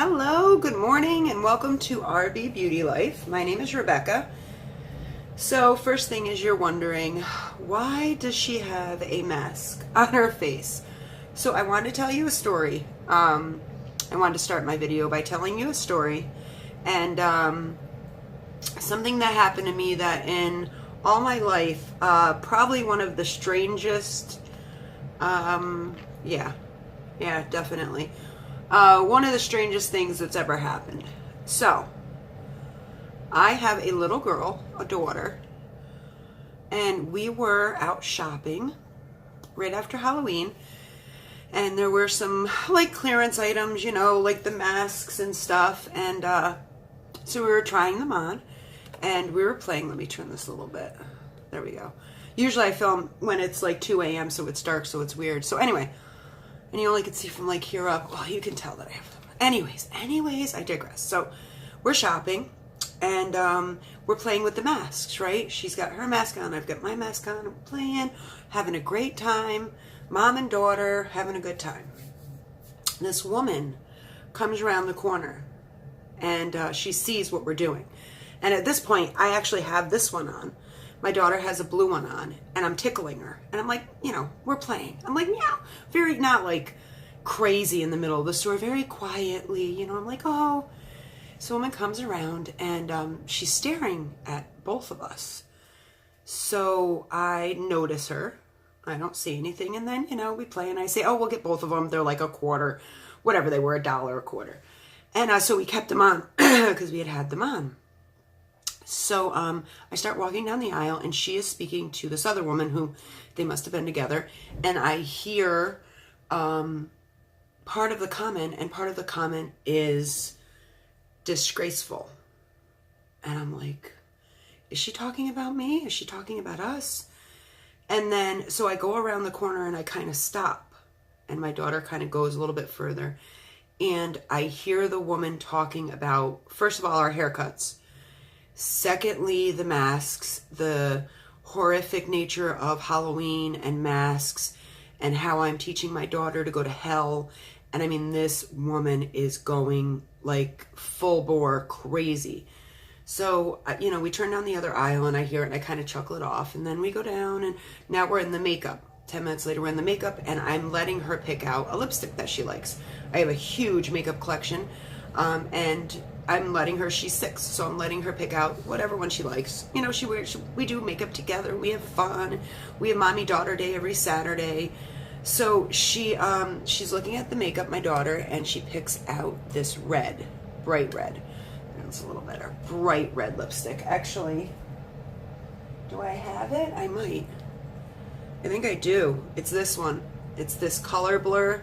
Hello, good morning, and welcome to RB Beauty Life. My name is Rebecca. So first thing is you're wondering, why does she have a mask on her face? So I wanted to tell you a story. I wanted to start my video by telling you a story, and something that happened to me that in all my life, probably one of the strangest, yeah, definitely. One of the strangest things that's ever happened. So, I have a little girl, a daughter, and we were out shopping right after Halloween, and there were some like clearance items, you know, like the masks and stuff, and so we were trying them on, and we were playing. Let me turn this a little bit. There we go. Usually I film when it's like 2 a.m. so it's dark, so it's weird. So anyway, and you only can see from like here up. Well, you can tell that I have them. Anyways, I digress. So we're shopping, and we're playing with the masks, right? She's got her mask on, I've got my mask on, I'm playing, having a great time, mom and daughter having a good time. This woman comes around the corner, and she sees what we're doing. And at this point, I actually have this one on. My daughter has a blue one on, and I'm tickling her. And I'm like, you know, we're playing. I'm like, yeah, very, not like crazy in the middle of the store, very quietly, you know, I'm like, oh. So a woman comes around, and she's staring at both of us. So I notice her. I don't see anything. And then, you know, we play, and I say, oh, we'll get both of them. They're like a quarter, whatever they were, $1 a quarter. And so we kept them on because we had them on. So I start walking down the aisle, and she is speaking to this other woman who they must have been together. And I hear part of the comment, and part of the comment is disgraceful. And I'm like, is she talking about me? Is she talking about us? And then, so I go around the corner, and I kind of stop. And my daughter kind of goes a little bit further. And I hear the woman talking about, first of all, our haircuts. Secondly, the masks, the horrific nature of Halloween and masks, and how I'm teaching my daughter to go to hell. And I mean, this woman is going like full bore crazy. So, you know, we turn down the other aisle, and I hear it, and I kind of chuckle it off. And then we go down, and now we're in the makeup. 10 minutes later, we're in the makeup, and I'm letting her pick out a lipstick that she likes. I have a huge makeup collection, and I'm letting her, she's 6, so I'm letting her pick out whatever one she likes. You know, we do makeup together, we have fun, we have mommy-daughter day every Saturday. So she's looking at the makeup, my daughter, and she picks out this red, bright red. That's a little better. Bright red lipstick. Actually, do I have it? I might. I think I do. It's this one. It's this Color Blur.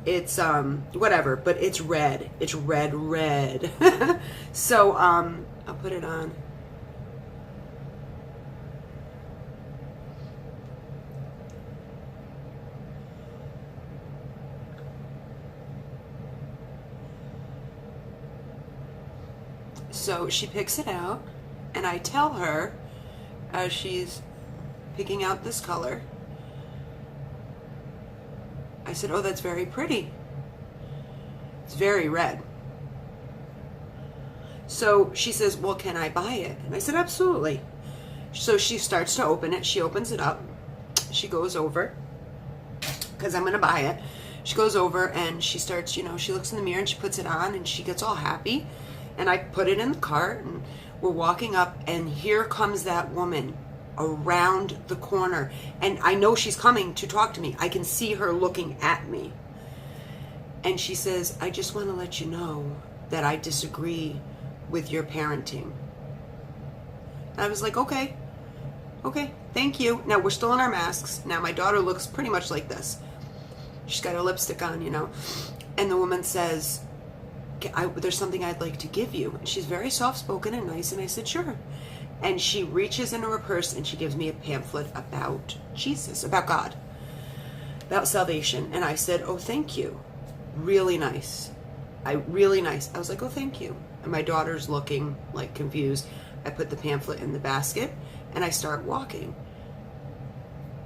It's whatever, but it's red. It's red. So I'll put it on. So she picks it out, and I tell her as she's picking out this color, I said, oh, that's very pretty. It's very red. So she says, well, can I buy it? And I said, absolutely. So she starts to open it. She opens it up. She goes over, because I'm going to buy it. She goes over, and she starts, you know, she looks in the mirror, and she puts it on, and she gets all happy. And I put it in the cart, and we're walking up, and here comes that woman around the corner, and I know she's coming to talk to me. I can see her looking at me, and she says, I just want to let you know that I disagree with your parenting. And I was like, okay, thank you. Now we're still in our masks. Now my daughter looks pretty much like this. She's got her lipstick on, you know, and the woman says, there's something I'd like to give you. And she's very soft-spoken and nice, and I said, sure. And she reaches into her purse, and she gives me a pamphlet about Jesus, about God, about salvation. And I said, oh, thank you. Really nice. Really nice. I was like, oh, thank you. And my daughter's looking like confused. I put the pamphlet in the basket, and I start walking.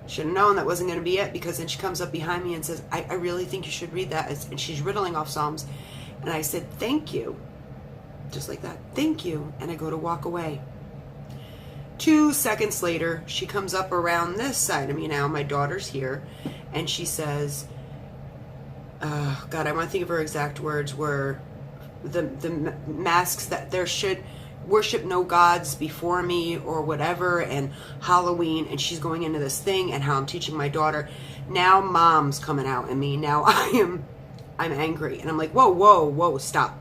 Should have known that wasn't going to be it, because then she comes up behind me and says, I really think you should read that. And she's riddling off Psalms. And I said, thank you. Just like that. Thank you. And I go to walk away. 2 seconds later, she comes up around this side of me now. My daughter's here. And she says, God, I want to think of her exact words, were the masks that there should worship no gods before me or whatever, and Halloween, and she's going into this thing, and how I'm teaching my daughter. Now mom's coming out in me. Now I'm angry. And I'm like, whoa, stop.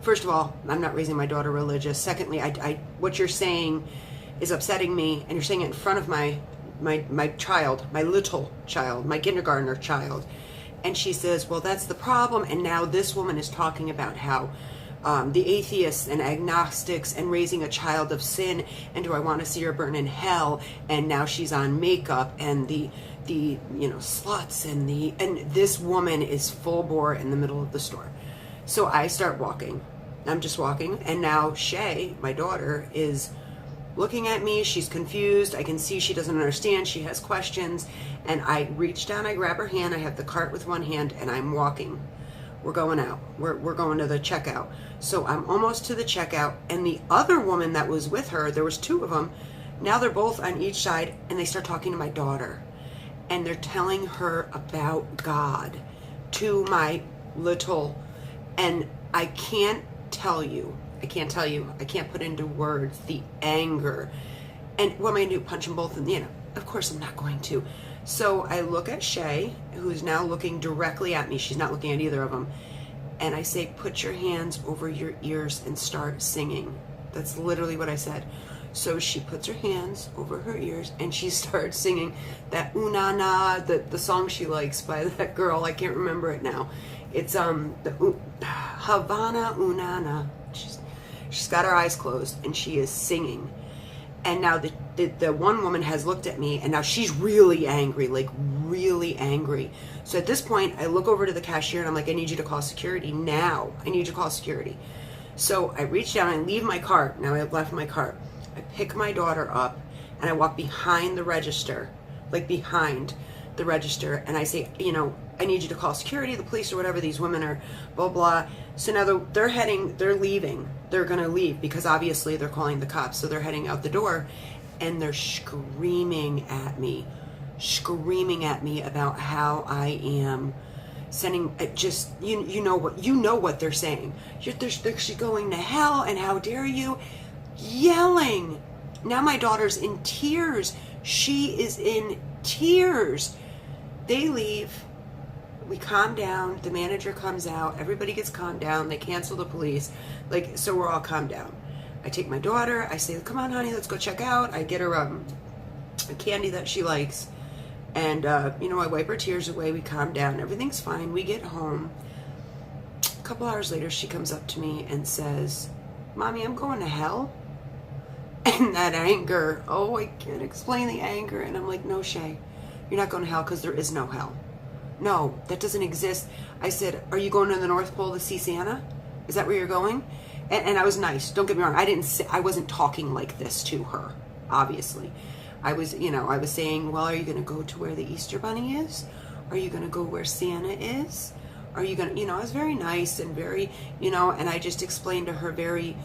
First of all, I'm not raising my daughter religious. Secondly, what you're saying is upsetting me, and you're saying it in front of my child, my little child, my kindergartner child. And she says, well, that's the problem. And now this woman is talking about how the atheists and agnostics and raising a child of sin, and do I want to see her burn in hell? And now she's on makeup, and the sluts, and this woman is full bore in the middle of the store. So I start walking. I'm just walking, and now Shay, my daughter, is looking at me. She's confused. I can see she doesn't understand. She has questions. And I reach down, I grab her hand. I have the cart with one hand, and I'm walking. We're going out. We're going to the checkout. So I'm almost to the checkout, and the other woman that was with her, there was 2 of them. Now they're both on each side, and they start talking to my daughter. And they're telling her about God to my little, and I can't tell you. I can't put into words the anger. And what am I going to do? Punch them both? And of course I'm not going to. So I look at Shay, who's now looking directly at me. She's not looking at either of them. And I say, put your hands over your ears and start singing. That's literally what I said. So she puts her hands over her ears and she starts singing that Unana, the song she likes by that girl. I can't remember it now. It's the Havana Unana. She's got her eyes closed and she is singing. And now the one woman has looked at me, and now she's really angry, like really angry. So at this point, I look over to the cashier and I'm like, I need you to call security now. I need you to call security. So I reach down and leave my cart. Now I have left my cart. I pick my daughter up and I walk behind the register, like behind the register. And I say, I need you to call security, the police or whatever. These women are blah, blah. So now they're leaving. They're going to leave because obviously they're calling the cops. So they're heading out the door and they're screaming at me about how I am sending, just, you know what they're saying. She's going to hell and how dare you, yelling. Now my daughter's in tears. She is in tears. They leave. We calm down. The manager comes out. Everybody gets calmed down. They cancel the police. So we're all calmed down. I take my daughter. I say, come on, honey, let's go check out. I get her a candy that she likes. And, I wipe her tears away. We calm down. Everything's fine. We get home. A couple hours later, she comes up to me and says, Mommy, I'm going to hell. And that anger, I can't explain the anger. And I'm like, no, Shay, you're not going to hell because there is no hell. No, that doesn't exist. I said, are you going to the North Pole to see Santa? Is that where you're going? And I was nice. Don't get me wrong. I wasn't talking like this to her, obviously. I was saying, well, are you going to go to where the Easter Bunny is? Are you going to go where Santa is? Are you going to, I was very nice and very, and I just explained to her very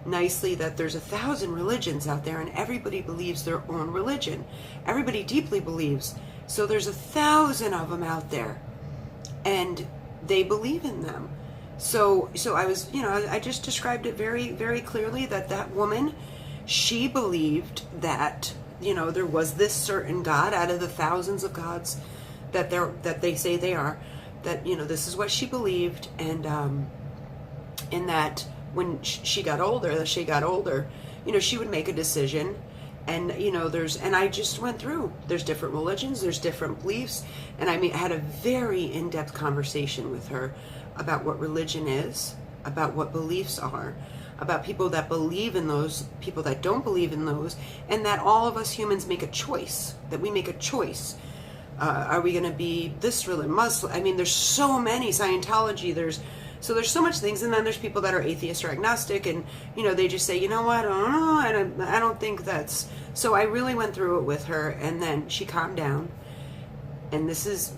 nicely that there's 1,000 religions out there and everybody believes their own religion. Everybody deeply believes. So there's 1,000 of them out there and they believe in them. So I was, I just described it very, very clearly that woman, she believed that, there was this certain God out of the thousands of gods that they say they are, that, this is what she believed. And, in that when she got older, she would make a decision. And, and I just went through, there's different religions, there's different beliefs. And I had a very in-depth conversation with her about what religion is, about what beliefs are, about people that believe in those, people that don't believe in those, and that all of us humans make a choice, that we make a choice. Are we going to be this religion, Muslim? There's so many, Scientology, there's so much things. And then there's people that are atheist or agnostic and, they just say, I don't know, I don't think that's, so I really went through it with her, and then she calmed down. And this is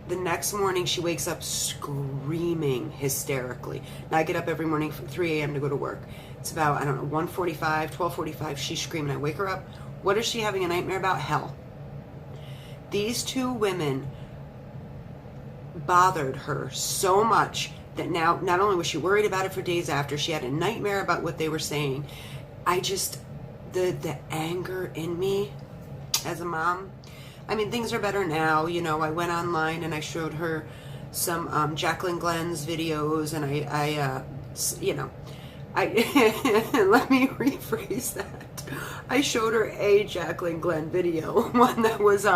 The next morning, she wakes up screaming hysterically. Now, I get up every morning from 3 a.m. to go to work. It's about, I don't know, 1:45, 12:45. She's screaming. I wake her up. What is she having a nightmare about? Hell. These two women bothered her so much that now, not only was she worried about it for days after, she had a nightmare about what they were saying. I just, the anger in me as a mom, I mean, things are better now. You know, I went online and I showed her some Jacqueline Glenn's videos, and I you know, let me rephrase that. I showed her a Jacqueline Glenn video, one that was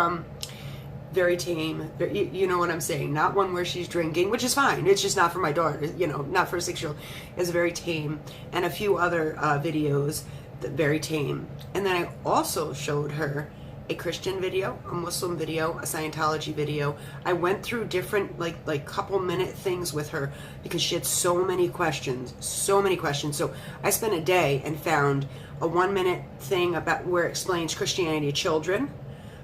very tame. You know what I'm saying? Not one where she's drinking, which is fine. It's just not for my daughter, you know, not for a 6-year-old. It's very tame. And a few other videos that very tame. And then I also showed her a Christian video, a Muslim video, a Scientology video. I went through different like couple minute things with her because she had so many questions. So I spent a day and found a 1-minute thing about where it explains Christianity to children,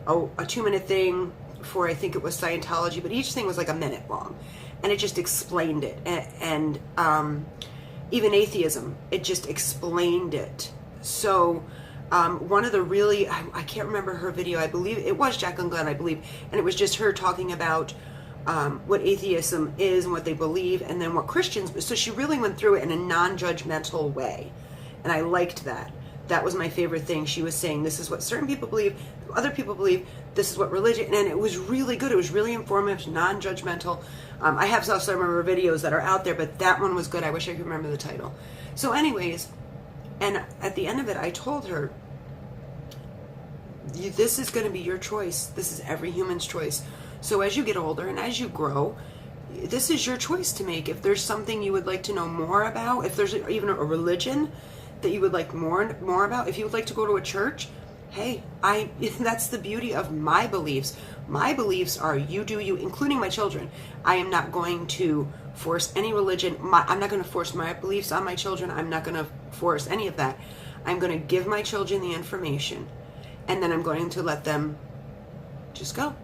a 2-minute thing for, I think it was Scientology, but each thing was like a minute long, and it just explained it. And even atheism, it just explained it. So one of the really, I can't remember her video, I believe it was Jacqueline Glenn, I believe, and it was just her talking about what atheism is and what they believe, and then what Christians, so she really went through it in a non-judgmental way, and I liked that. That was my favorite thing. She was saying, this is what certain people believe, other people believe, this is what religion, and it was really good. It was really informative, non-judgmental. I have also some of her videos that are out there, but that one was good. I wish I could remember the title. So anyways, and at the end of it, I told her, this is going to be your choice. This is every human's choice. So as you get older and as you grow, this is your choice to make. If there's something you would like to know more about, if there's even a religion that you would like more about, if you would like to go to a church, hey, that's the beauty of my beliefs. My beliefs are you do you, including my children. I am not going to force any religion. I'm not going to force my beliefs on my children. I'm not going to force any of that. I'm going to give my children the information, and then I'm going to let them just go.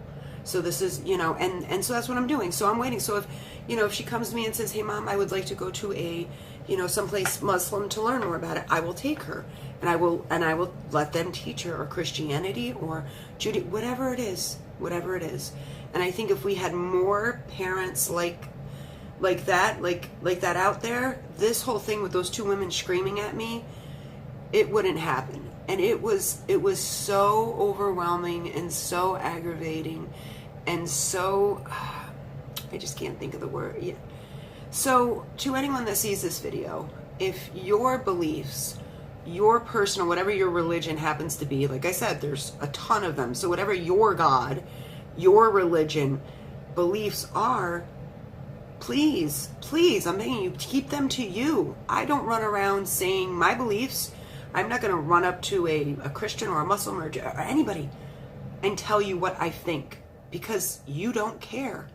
So this is, you know, and so that's what I'm doing. So I'm waiting. So if, you know, if she comes to me and says, hey mom, I would like to go to a, you know, someplace Muslim to learn more about it, I will take her, and I will let them teach her, or Christianity or Judaism, whatever it is. And I think if we had more parents like that out there, this whole thing with those two women screaming at me, it wouldn't happen. And it was so overwhelming and so aggravating and so, I just can't think of the word. Yeah. So to anyone that sees this video, if your beliefs, your personal, whatever your religion happens to be, like I said, there's a ton of them. So whatever your God, your religion beliefs are, please, I'm begging you, keep them to you. I don't run around saying my beliefs. I'm not going to run up to a Christian or a Muslim or anybody and tell you what I think, because you don't care.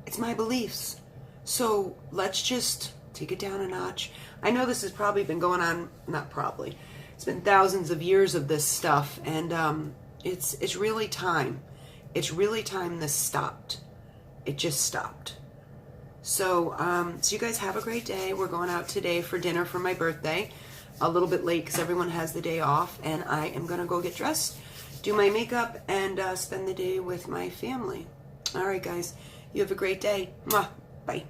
It's my beliefs. So let's just take it down a notch. I know this has probably been going on, not probably, it's been thousands of years of this stuff, and it's really time. It's really time this stopped. It just stopped. So, so you guys have a great day. We're going out today for dinner for my birthday. A little bit late because everyone has the day off, and I am going to go get dressed, do my makeup, and spend the day with my family. All right, guys. You have a great day. Mwah. Bye.